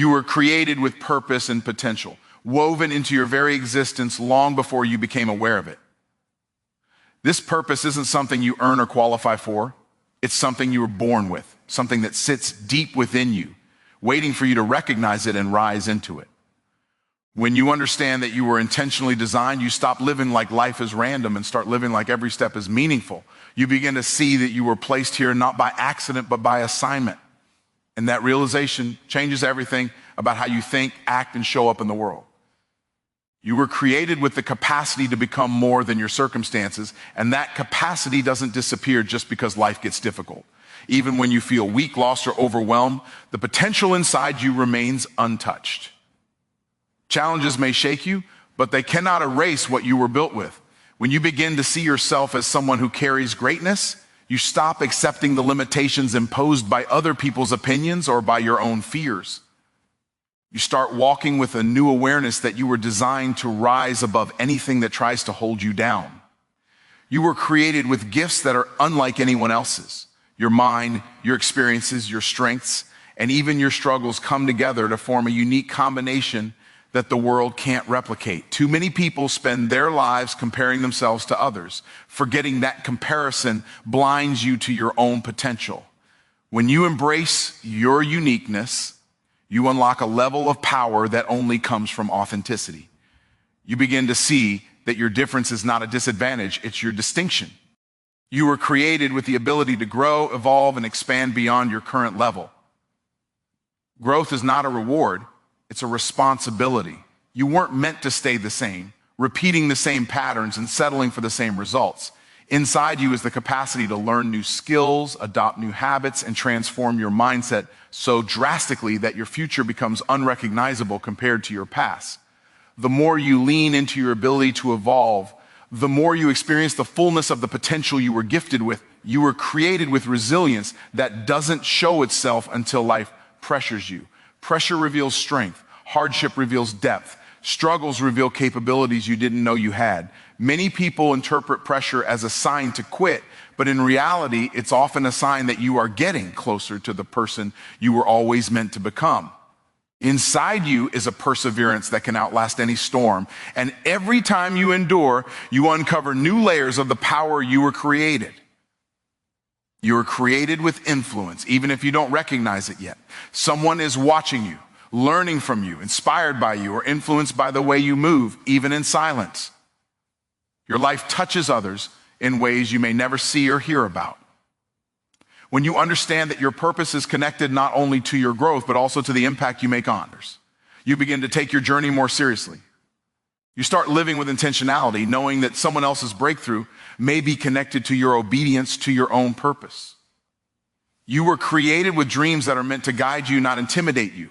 You were created with purpose and potential, woven into your very existence long before you became aware of it. This purpose isn't something you earn or qualify for. It's something you were born with, something that sits deep within you, waiting for you to recognize it and rise into it. When you understand that you were intentionally designed, you stop living like life is random and start living like every step is meaningful. You begin to see that you were placed here not by accident, but by assignment. And that realization changes everything about how you think, act, and show up in the world. You were created with the capacity to become more than your circumstances, and that capacity doesn't disappear just because life gets difficult. Even when you feel weak, lost, or overwhelmed, the potential inside you remains untouched. Challenges may shake you, but they cannot erase what you were built with. When you begin to see yourself as someone who carries greatness, you stop accepting the limitations imposed by other people's opinions or by your own fears. You start walking with a new awareness that you were designed to rise above anything that tries to hold you down. You were created with gifts that are unlike anyone else's. Your mind, your experiences, your strengths, and even your struggles come together to form a unique combination that the world can't replicate. Too many people spend their lives comparing themselves to others, forgetting that comparison blinds you to your own potential. When you embrace your uniqueness, you unlock a level of power that only comes from authenticity. You begin to see that your difference is not a disadvantage, it's your distinction. You were created with the ability to grow, evolve, and expand beyond your current level. Growth is not a reward, it's a responsibility. You weren't meant to stay the same, repeating the same patterns and settling for the same results. Inside you is the capacity to learn new skills, adopt new habits, and transform your mindset so drastically that your future becomes unrecognizable compared to your past. The more you lean into your ability to evolve, the more you experience the fullness of the potential you were gifted with. You were created with resilience that doesn't show itself until life pressures you. Pressure reveals strength. Hardship reveals depth. Struggles reveal capabilities you didn't know you had. Many people interpret pressure as a sign to quit, but in reality, it's often a sign that you are getting closer to the person you were always meant to become. Inside you is a perseverance that can outlast any storm, and every time you endure, you uncover new layers of the power you were created. You were created with influence, even if you don't recognize it yet. Someone is watching you, learning from you, inspired by you, or influenced by the way you move, even in silence. Your life touches others in ways you may never see or hear about. When you understand that your purpose is connected not only to your growth, but also to the impact you make on others, you begin to take your journey more seriously. You start living with intentionality, knowing that someone else's breakthrough may be connected to your obedience to your own purpose. You were created with dreams that are meant to guide you, not intimidate you.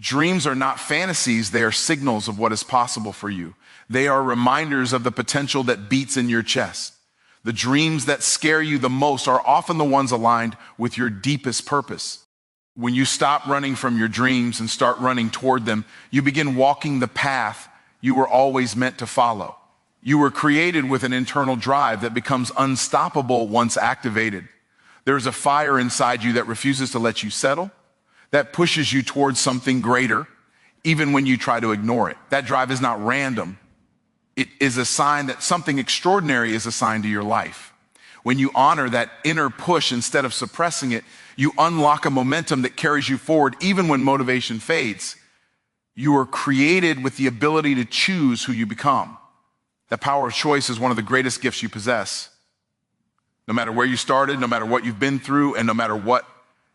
Dreams are not fantasies, they are signals of what is possible for you. They are reminders of the potential that beats in your chest. The dreams that scare you the most are often the ones aligned with your deepest purpose. When you stop running from your dreams and start running toward them, you begin walking the path you were always meant to follow. You were created with an internal drive that becomes unstoppable once activated. There is a fire inside you that refuses to let you settle, that pushes you towards something greater, even when you try to ignore it. That drive is not random. It is a sign that something extraordinary is assigned to your life. When you honor that inner push instead of suppressing it, you unlock a momentum that carries you forward even when motivation fades. You are created with the ability to choose who you become. The power of choice is one of the greatest gifts you possess. No matter where you started, no matter what you've been through, and no matter what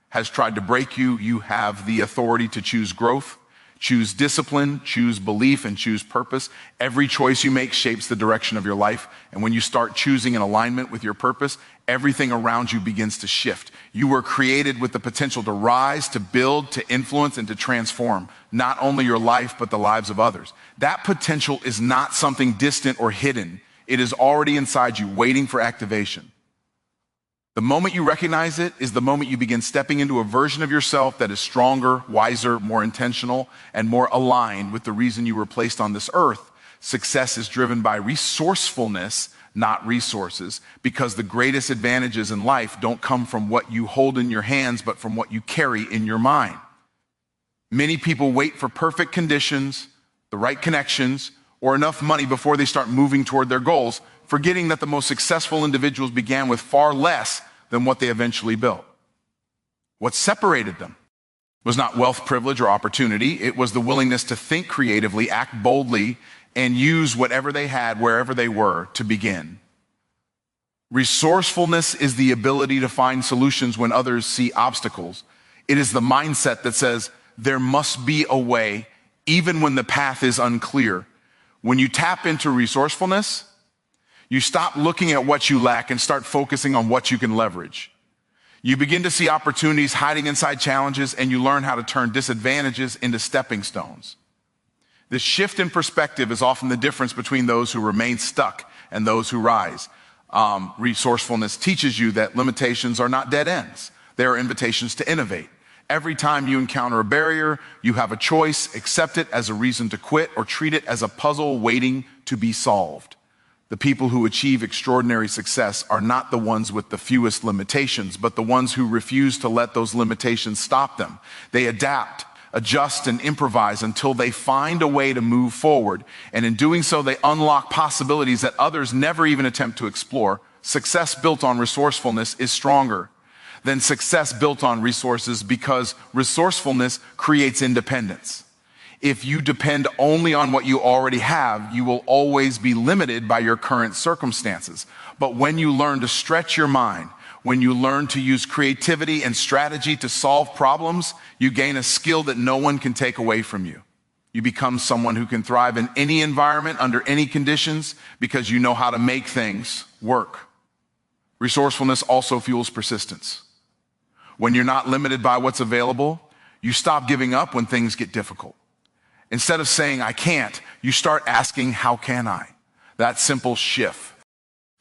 has tried to break you, you have the authority to choose growth, choose discipline, choose belief, and choose purpose. Every choice you make shapes the direction of your life. And when you start choosing in alignment with your purpose, everything around you begins to shift. You were created with the potential to rise, to build, to influence, and to transform not only your life, but the lives of others. That potential is not something distant or hidden. It is already inside you, waiting for activation. The moment you recognize it is the moment you begin stepping into a version of yourself that is stronger, wiser, more intentional, and more aligned with the reason you were placed on this earth. Success is driven by resourcefulness, not resources, because the greatest advantages in life don't come from what you hold in your hands, but from what you carry in your mind. Many people wait for perfect conditions, the right connections, or enough money before they start moving toward their goals, forgetting that the most successful individuals began with far less than what they eventually built. What separated them was not wealth, privilege, or opportunity. It was the willingness to think creatively, act boldly, and use whatever they had, wherever they were, to begin. Resourcefulness is the ability to find solutions when others see obstacles. It is the mindset that says there must be a way, even when the path is unclear. When you tap into resourcefulness, you stop looking at what you lack and start focusing on what you can leverage. You begin to see opportunities hiding inside challenges, and you learn how to turn disadvantages into stepping stones. This shift in perspective is often the difference between those who remain stuck and those who rise. Resourcefulness teaches you that limitations are not dead ends. They are invitations to innovate. Every time you encounter a barrier, you have a choice: accept it as a reason to quit or treat it as a puzzle waiting to be solved. The people who achieve extraordinary success are not the ones with the fewest limitations, but the ones who refuse to let those limitations stop them. They adapt, adjust, and improvise until they find a way to move forward. And in doing so, they unlock possibilities that others never even attempt to explore. Success built on resourcefulness is stronger than success built on resources, because resourcefulness creates independence. If you depend only on what you already have, you will always be limited by your current circumstances. But when you learn to stretch your mind, when you learn to use creativity and strategy to solve problems, you gain a skill that no one can take away from you. You become someone who can thrive in any environment, under any conditions, because you know how to make things work. Resourcefulness also fuels persistence. When you're not limited by what's available, you stop giving up when things get difficult. Instead of saying, "I can't," you start asking, "How can I?" That simple shift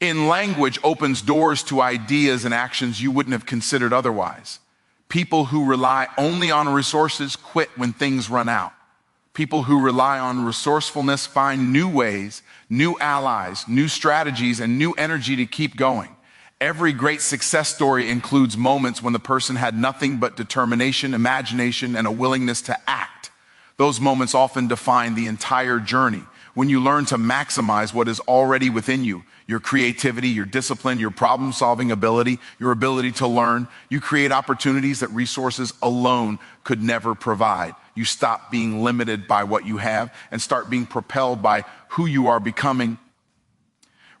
in language opens doors to ideas and actions you wouldn't have considered otherwise. People who rely only on resources quit when things run out. People who rely on resourcefulness find new ways, new allies, new strategies, and new energy to keep going. Every great success story includes moments when the person had nothing but determination, imagination, and a willingness to act. Those moments often define the entire journey. When you learn to maximize what is already within you, your creativity, your discipline, your problem-solving ability, your ability to learn, you create opportunities that resources alone could never provide. You stop being limited by what you have and start being propelled by who you are becoming.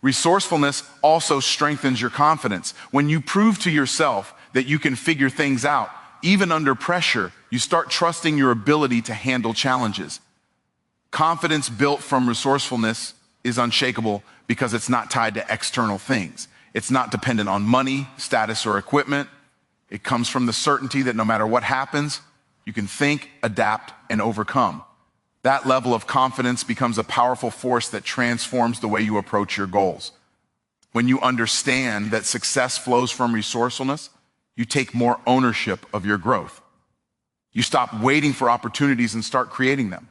Resourcefulness also strengthens your confidence. When you prove to yourself that you can figure things out, even under pressure, you start trusting your ability to handle challenges. Confidence built from resourcefulness is unshakable because it's not tied to external things. It's not dependent on money, status, or equipment. It comes from the certainty that no matter what happens, you can think, adapt, and overcome. That level of confidence becomes a powerful force that transforms the way you approach your goals. When you understand that success flows from resourcefulness, you take more ownership of your growth. You stop waiting for opportunities and start creating them.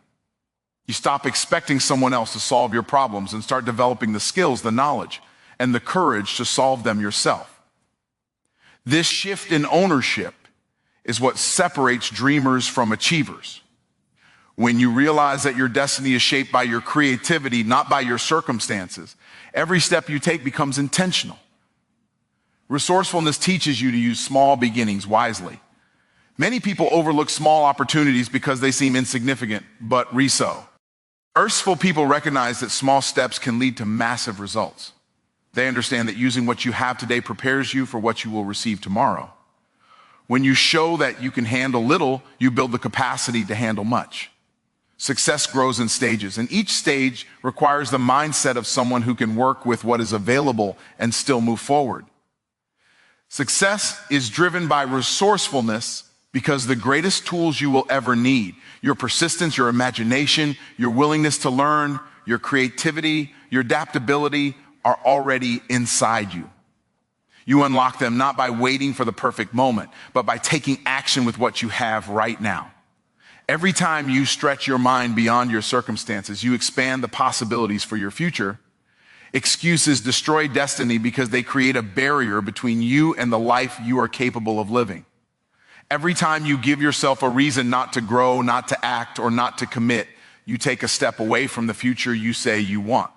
You stop expecting someone else to solve your problems and start developing the skills, the knowledge, and the courage to solve them yourself. This shift in ownership is what separates dreamers from achievers. When you realize that your destiny is shaped by your creativity, not by your circumstances, every step you take becomes intentional. Resourcefulness teaches you to use small beginnings wisely. Many people overlook small opportunities because they seem insignificant, but so. Earthful people recognize that small steps can lead to massive results. They understand that using what you have today prepares you for what you will receive tomorrow. When you show that you can handle little, you build the capacity to handle much. Success grows in stages, and each stage requires the mindset of someone who can work with what is available and still move forward. Success is driven by resourcefulness because the greatest tools you will ever need, your persistence, your imagination, your willingness to learn, your creativity, your adaptability, are already inside you. You unlock them not by waiting for the perfect moment, but by taking action with what you have right now. Every time you stretch your mind beyond your circumstances, you expand the possibilities for your future. Excuses destroy destiny because they create a barrier between you and the life you are capable of living. Every time you give yourself a reason not to grow, not to act, or not to commit, you take a step away from the future you say you want.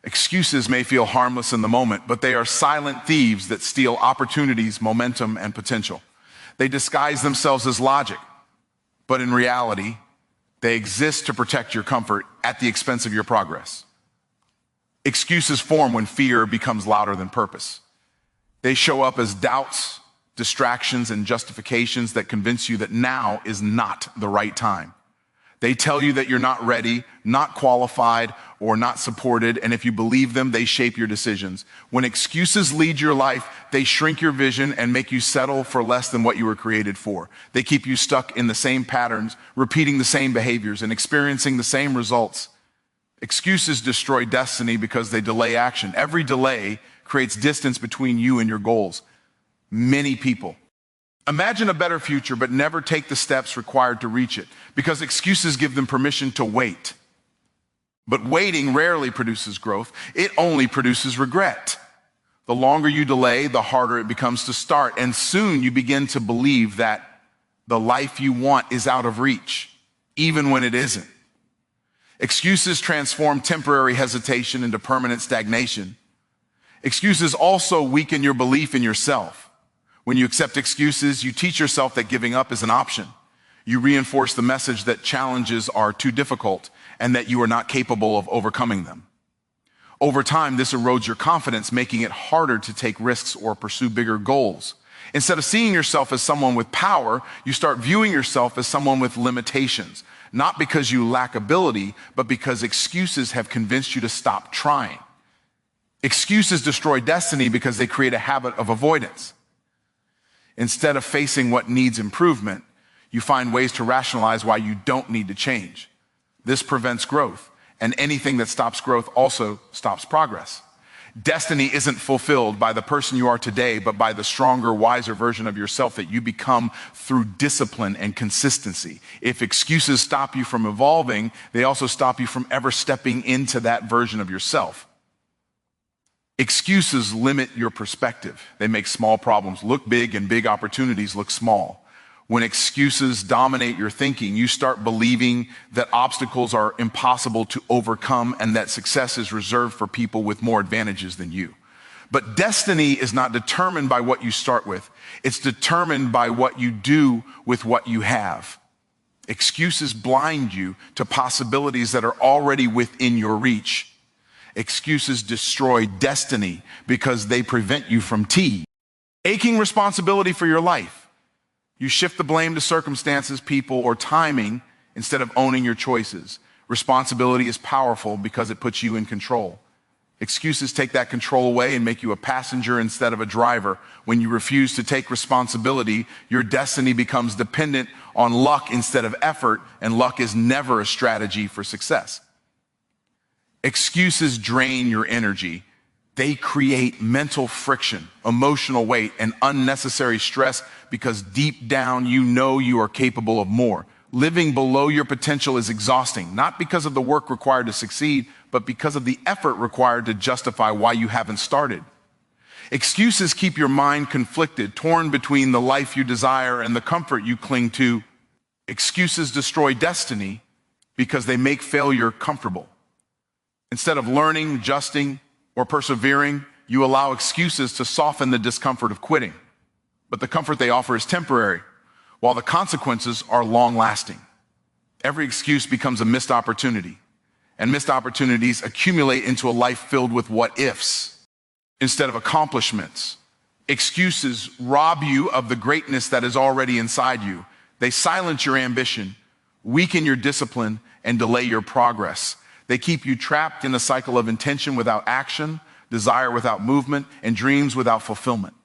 Excuses may feel harmless in the moment, but they are silent thieves that steal opportunities, momentum, and potential. They disguise themselves as logic, but in reality, they exist to protect your comfort at the expense of your progress. Excuses form when fear becomes louder than purpose. They show up as doubts, distractions, and justifications that convince you that now is not the right time. They tell you that you're not ready, not qualified, or not supported, and if you believe them, they shape your decisions. When excuses lead your life, they shrink your vision and make you settle for less than what you were created for. They keep you stuck in the same patterns, repeating the same behaviors, and experiencing the same results. Excuses destroy destiny because they delay action. Every delay creates distance between you and your goals. Many people imagine a better future, but never take the steps required to reach it because excuses give them permission to wait. But waiting rarely produces growth. It only produces regret. The longer you delay, the harder it becomes to start. And soon you begin to believe that the life you want is out of reach, even when it isn't. Excuses transform temporary hesitation into permanent stagnation. Excuses also weaken your belief in yourself. When you accept excuses, you teach yourself that giving up is an option. You reinforce the message that challenges are too difficult and that you are not capable of overcoming them. Over time, this erodes your confidence, making it harder to take risks or pursue bigger goals. Instead of seeing yourself as someone with power, you start viewing yourself as someone with limitations, not because you lack ability, but because excuses have convinced you to stop trying. Excuses destroy destiny because they create a habit of avoidance. Instead of facing what needs improvement, you find ways to rationalize why you don't need to change. This prevents growth, and anything that stops growth also stops progress. Destiny isn't fulfilled by the person you are today, but by the stronger, wiser version of yourself that you become through discipline and consistency. If excuses stop you from evolving, they also stop you from ever stepping into that version of yourself. Excuses limit your perspective. They make small problems look big and big opportunities look small. When excuses dominate your thinking, you start believing that obstacles are impossible to overcome and that success is reserved for people with more advantages than you. But destiny is not determined by what you start with. It's determined by what you do with what you have. Excuses blind you to possibilities that are already within your reach. Excuses destroy destiny because they prevent you from taking responsibility for your life. You shift the blame to circumstances, people, or timing instead of owning your choices. Responsibility is powerful because it puts you in control. Excuses take that control away and make you a passenger instead of a driver. When you refuse to take responsibility, your destiny becomes dependent on luck instead of effort, and luck is never a strategy for success. Excuses drain your energy. They create mental friction, emotional weight, and unnecessary stress because deep down you know you are capable of more. Living below your potential is exhausting, not because of the work required to succeed, but because of the effort required to justify why you haven't started. Excuses keep your mind conflicted, torn between the life you desire and the comfort you cling to. Excuses destroy destiny because they make failure comfortable. Instead of learning, adjusting, or persevering, you allow excuses to soften the discomfort of quitting. But the comfort they offer is temporary, while the consequences are long-lasting. Every excuse becomes a missed opportunity, and missed opportunities accumulate into a life filled with what-ifs instead of accomplishments. Excuses rob you of the greatness that is already inside you. They silence your ambition, weaken your discipline, and delay your progress. They keep you trapped in a cycle of intention without action, desire without movement, and dreams without fulfillment.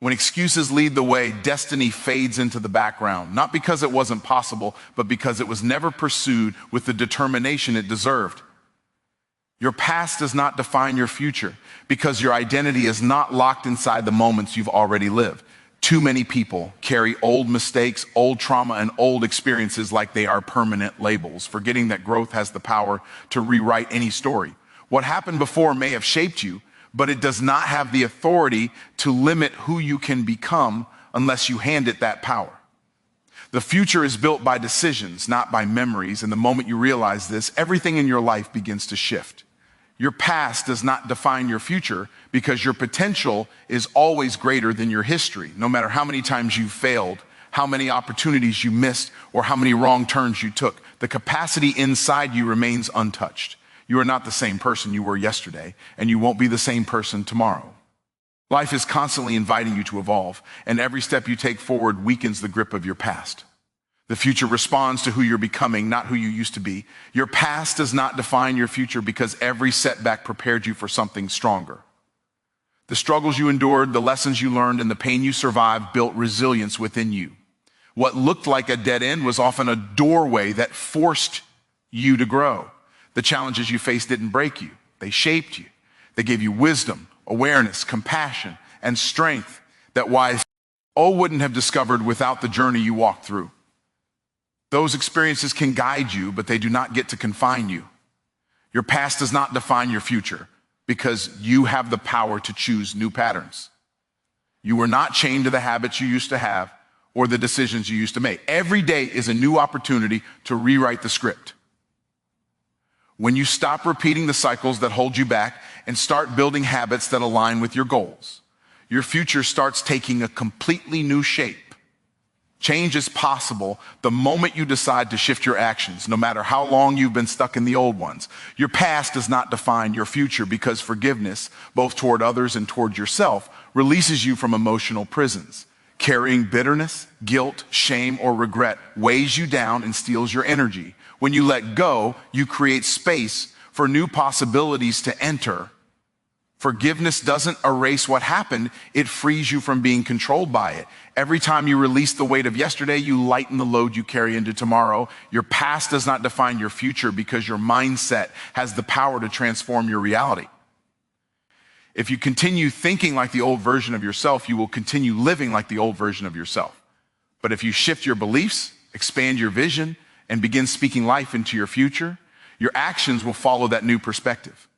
When excuses lead the way, destiny fades into the background, not because it wasn't possible, but because it was never pursued with the determination it deserved. Your past does not define your future because your identity is not locked inside the moments you've already lived. Too many people carry old mistakes, old trauma, and old experiences like they are permanent labels, forgetting that growth has the power to rewrite any story. What happened before may have shaped you, but it does not have the authority to limit who you can become unless you hand it that power. The future is built by decisions, not by memories. And the moment you realize this, everything in your life begins to shift. Your past does not define your future because your potential is always greater than your history. No matter how many times you failed, how many opportunities you missed, or how many wrong turns you took, the capacity inside you remains untouched. You are not the same person you were yesterday, and you won't be the same person tomorrow. Life is constantly inviting you to evolve, and every step you take forward weakens the grip of your past. The future responds to who you're becoming, not who you used to be. Your past does not define your future because every setback prepared you for something stronger. The struggles you endured, the lessons you learned, and the pain you survived built resilience within you. What looked like a dead end was often a doorway that forced you to grow. The challenges you faced didn't break you. They shaped you. They gave you wisdom, awareness, compassion, and strength that wise all wouldn't have discovered without the journey you walked through. Those experiences can guide you, but they do not get to confine you. Your past does not define your future because you have the power to choose new patterns. You were not chained to the habits you used to have or the decisions you used to make. Every day is a new opportunity to rewrite the script. When you stop repeating the cycles that hold you back and start building habits that align with your goals, your future starts taking a completely new shape. Change is possible the moment you decide to shift your actions, no matter how long you've been stuck in the old ones. Your past does not define your future because forgiveness, both toward others and toward yourself, releases you from emotional prisons. Carrying bitterness, guilt, shame, or regret weighs you down and steals your energy. When you let go, you create space for new possibilities to enter. Forgiveness doesn't erase what happened, it frees you from being controlled by it. Every time you release the weight of yesterday, you lighten the load you carry into tomorrow. Your past does not define your future because your mindset has the power to transform your reality. If you continue thinking like the old version of yourself, you will continue living like the old version of yourself. But if you shift your beliefs, expand your vision, and begin speaking life into your future, your actions will follow that new perspective.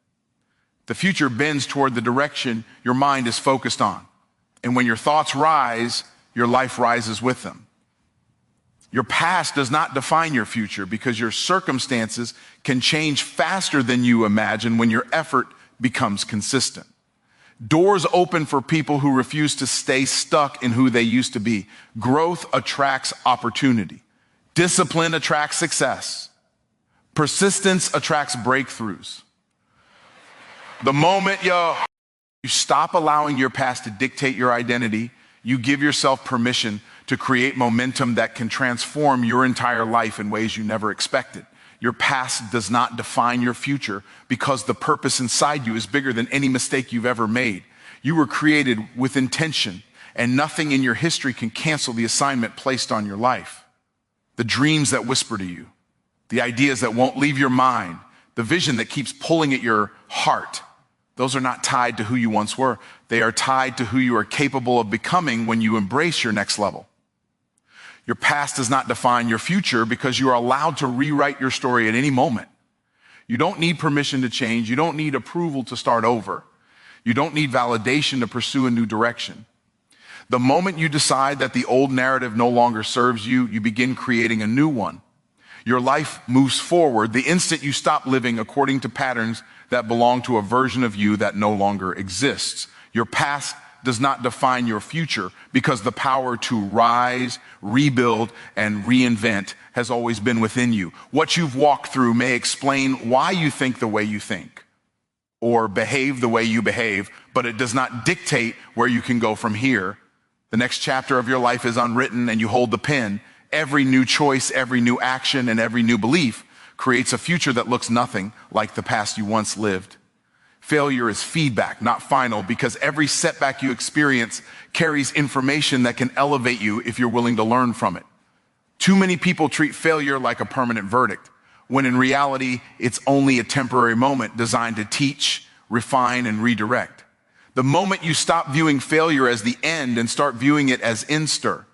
The future bends toward the direction your mind is focused on. And when your thoughts rise, your life rises with them. Your past does not define your future because your circumstances can change faster than you imagine when your effort becomes consistent. Doors open for people who refuse to stay stuck in who they used to be. Growth attracts opportunity. Discipline attracts success. Persistence attracts breakthroughs. The moment you stop allowing your past to dictate your identity, you give yourself permission to create momentum that can transform your entire life in ways you never expected. Your past does not define your future because the purpose inside you is bigger than any mistake you've ever made. You were created with intention, and nothing in your history can cancel the assignment placed on your life. The dreams that whisper to you, the ideas that won't leave your mind, the vision that keeps pulling at your heart, those are not tied to who you once were. They are tied to who you are capable of becoming when you embrace your next level. Your past does not define your future because you are allowed to rewrite your story at any moment. You don't need permission to change. You don't need approval to start over. You don't need validation to pursue a new direction. The moment you decide that the old narrative no longer serves you, you begin creating a new one. Your life moves forward the instant you stop living according to patterns that belong to a version of you that no longer exists. Your past does not define your future because the power to rise, rebuild, and reinvent has always been within you. What you've walked through may explain why you think the way you think or behave the way you behave, but it does not dictate where you can go from here. The next chapter of your life is unwritten and you hold the pen. Every new choice, every new action, and every new belief creates a future that looks nothing like the past you once lived. Failure is feedback, not final, because every setback you experience carries information that can elevate you if you're willing to learn from it. Too many people treat failure like a permanent verdict, when in reality, it's only a temporary moment designed to teach, refine, and redirect. The moment you stop viewing failure as the end and start viewing it as instruction,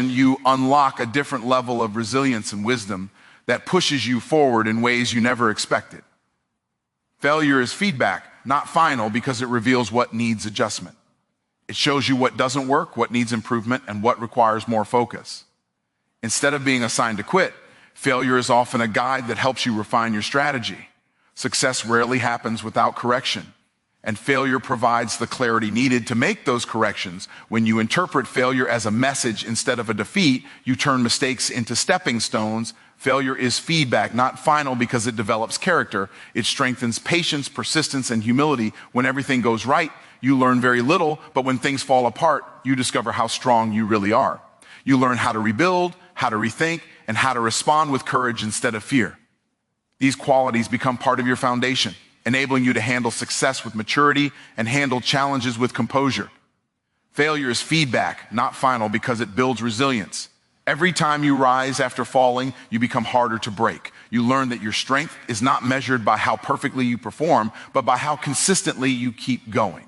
you unlock a different level of resilience and wisdom that pushes you forward in ways you never expected. Failure is feedback, not final, because it reveals what needs adjustment. It shows you what doesn't work, what needs improvement, and what requires more focus. Instead of being a sign to quit, failure is often a guide that helps you refine your strategy. Success rarely happens without correction, and failure provides the clarity needed to make those corrections. When you interpret failure as a message instead of a defeat, you turn mistakes into stepping stones. Failure is feedback, not final, because it develops character. It strengthens patience, persistence, and humility. When everything goes right, you learn very little, but when things fall apart, you discover how strong you really are. You learn how to rebuild, how to rethink, and how to respond with courage instead of fear. These qualities become part of your foundation, enabling you to handle success with maturity and handle challenges with composure. Failure is feedback, not final, because it builds resilience. Every time you rise after falling, you become harder to break. You learn that your strength is not measured by how perfectly you perform, but by how consistently you keep going.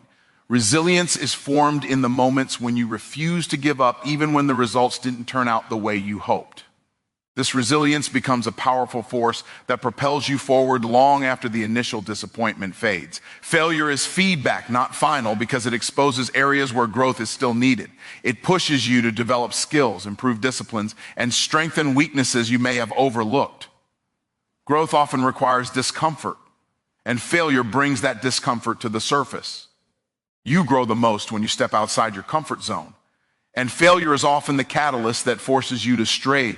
Resilience is formed in the moments when you refuse to give up, even when the results didn't turn out the way you hoped. This resilience becomes a powerful force that propels you forward long after the initial disappointment fades. Failure is feedback, not final, because it exposes areas where growth is still needed. It pushes you to develop skills, improve disciplines, and strengthen weaknesses you may have overlooked. Growth often requires discomfort, and failure brings that discomfort to the surface. You grow the most when you step outside your comfort zone, and failure is often the catalyst that forces you to stray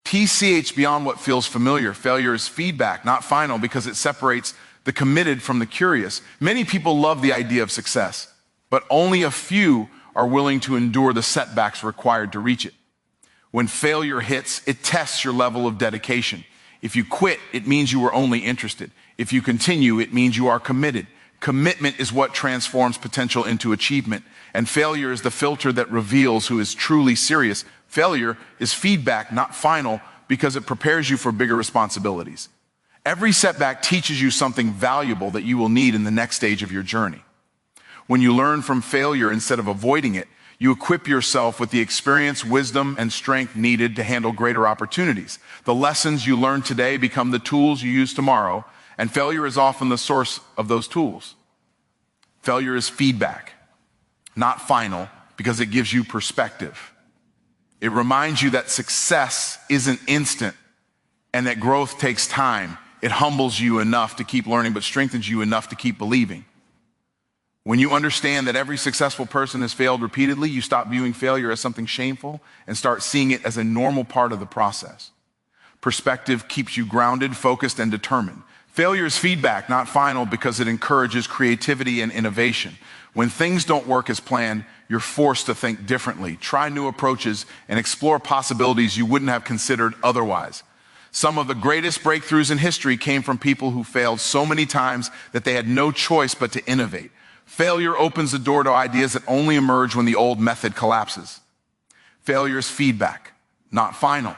TCH beyond what feels familiar. Failure is feedback, not final, because it separates the committed from the curious. Many people love the idea of success, but only a few are willing to endure the setbacks required to reach it. When failure hits, it tests your level of dedication. If you quit, it means you were only interested. If you continue, it means you are committed. Commitment is what transforms potential into achievement, and failure is the filter that reveals who is truly serious. Failure is feedback, not final, because it prepares you for bigger responsibilities. Every setback teaches you something valuable that you will need in the next stage of your journey. When you learn from failure instead of avoiding it, you equip yourself with the experience, wisdom, and strength needed to handle greater opportunities. The lessons you learn today become the tools you use tomorrow, and failure is often the source of those tools. Failure is feedback, not final, because it gives you perspective. It reminds you that success isn't instant and that growth takes time. It humbles you enough to keep learning, but strengthens you enough to keep believing. When you understand that every successful person has failed repeatedly, you stop viewing failure as something shameful and start seeing it as a normal part of the process. Perspective keeps you grounded, focused, and determined. Failure is feedback, not final, because it encourages creativity and innovation. When things don't work as planned, you're forced to think differently, try new approaches, and explore possibilities you wouldn't have considered otherwise. Some of the greatest breakthroughs in history came from people who failed so many times that they had no choice but to innovate. Failure opens the door to ideas that only emerge when the old method collapses. Failure is feedback, not final,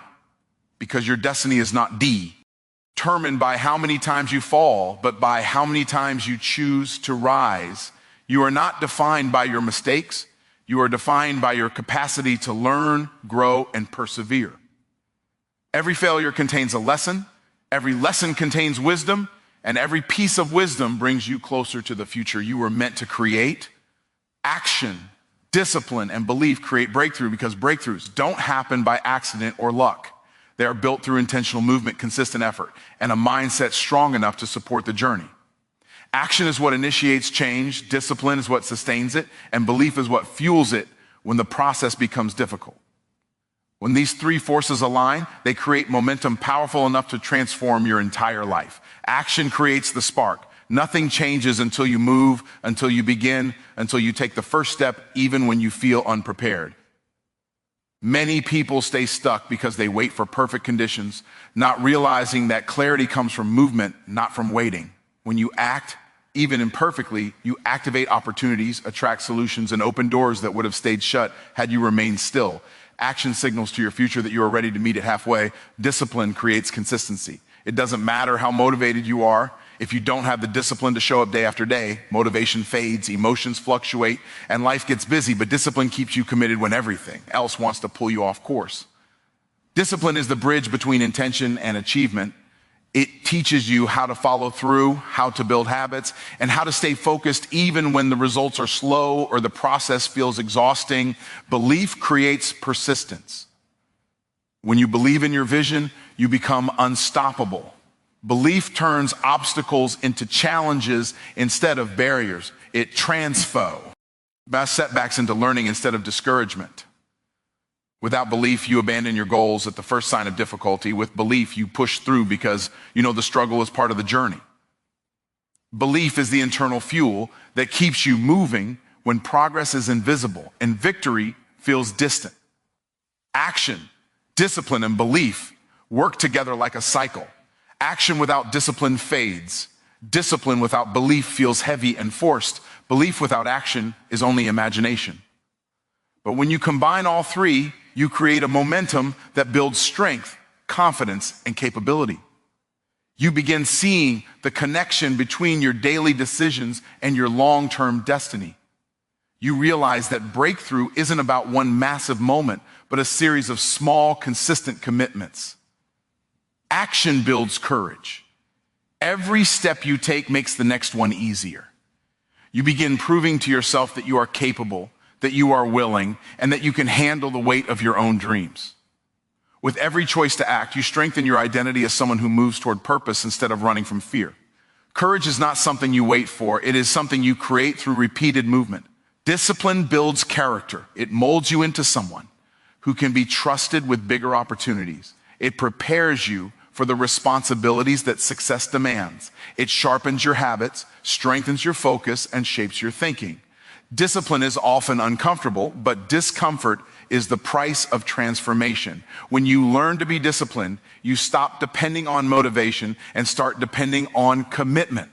because your destiny is not determined by how many times you fall, but by how many times you choose to rise. You are not defined by your mistakes. You are defined by your capacity to learn, grow, and persevere. Every failure contains a lesson. Every lesson contains wisdom, and every piece of wisdom brings you closer to the future you were meant to create. Action, discipline, and belief create breakthrough, because breakthroughs don't happen by accident or luck. They are built through intentional movement, consistent effort, and a mindset strong enough to support the journey. Action is what initiates change, discipline is what sustains it, and belief is what fuels it when the process becomes difficult. When these three forces align, they create momentum powerful enough to transform your entire life. Action creates the spark. Nothing changes until you move, until you begin, until you take the first step, even when you feel unprepared. Many people stay stuck because they wait for perfect conditions, not realizing that clarity comes from movement, not from waiting. When you act, even imperfectly, you activate opportunities, attract solutions, and open doors that would have stayed shut had you remained still. Action signals to your future that you are ready to meet it halfway. Discipline creates consistency. It doesn't matter how motivated you are. If you don't have the discipline to show up day after day, motivation fades, emotions fluctuate, and life gets busy, but discipline keeps you committed when everything else wants to pull you off course. Discipline is the bridge between intention and achievement. It teaches you how to follow through, how to build habits, and how to stay focused even when the results are slow or the process feels exhausting. Belief creates persistence. When you believe in your vision, you become unstoppable. Belief turns obstacles into challenges instead of barriers. It transfo setbacks into learning instead of discouragement. Without belief, you abandon your goals at the first sign of difficulty. With belief, you push through because you know the struggle is part of the journey. Belief is the internal fuel that keeps you moving when progress is invisible and victory feels distant. Action, discipline, and belief work together like a cycle. Action without discipline fades. Discipline without belief feels heavy and forced. Belief without action is only imagination. But when you combine all three, you create a momentum that builds strength, confidence, and capability. You begin seeing the connection between your daily decisions and your long-term destiny. You realize that breakthrough isn't about one massive moment, but a series of small, consistent commitments. Action builds courage. Every step you take makes the next one easier. You begin proving to yourself that you are capable, that you are willing, and that you can handle the weight of your own dreams. With every choice to act, you strengthen your identity as someone who moves toward purpose instead of running from fear. Courage is not something you wait for. It is something you create through repeated movement. Discipline builds character. It molds you into someone who can be trusted with bigger opportunities. It prepares you for the responsibilities that success demands. It sharpens your habits, strengthens your focus, and shapes your thinking. Discipline is often uncomfortable, but discomfort is the price of transformation. When you learn to be disciplined, you stop depending on motivation and start depending on commitment.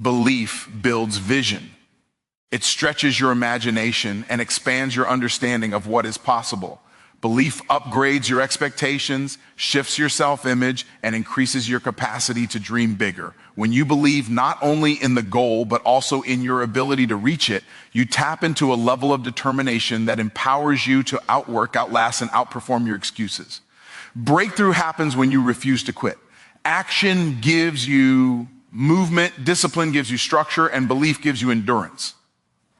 Belief builds vision. It stretches your imagination and expands your understanding of what is possible. Belief upgrades your expectations, shifts your self-image, and increases your capacity to dream bigger. When you believe not only in the goal, but also in your ability to reach it, you tap into a level of determination that empowers you to outwork, outlast, and outperform your excuses. Breakthrough happens when you refuse to quit. Action gives you movement, discipline gives you structure, and belief gives you endurance.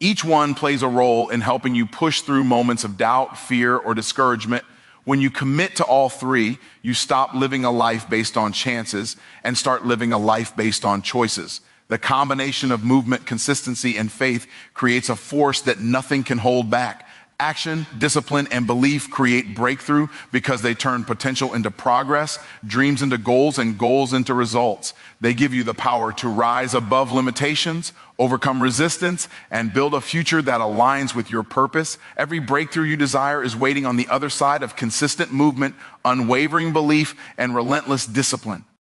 Each one plays a role in helping you push through moments of doubt, fear, or discouragement. When you commit to all three, you stop living a life based on chances and start living a life based on choices. The combination of movement, consistency, and faith creates a force that nothing can hold back. Action, discipline, and belief create breakthrough because they turn potential into progress, dreams into goals, and goals into results. They give you the power to rise above limitations, overcome resistance, and build a future that aligns with your purpose. Every breakthrough you desire is waiting on the other side of consistent movement, unwavering belief, and relentless discipline.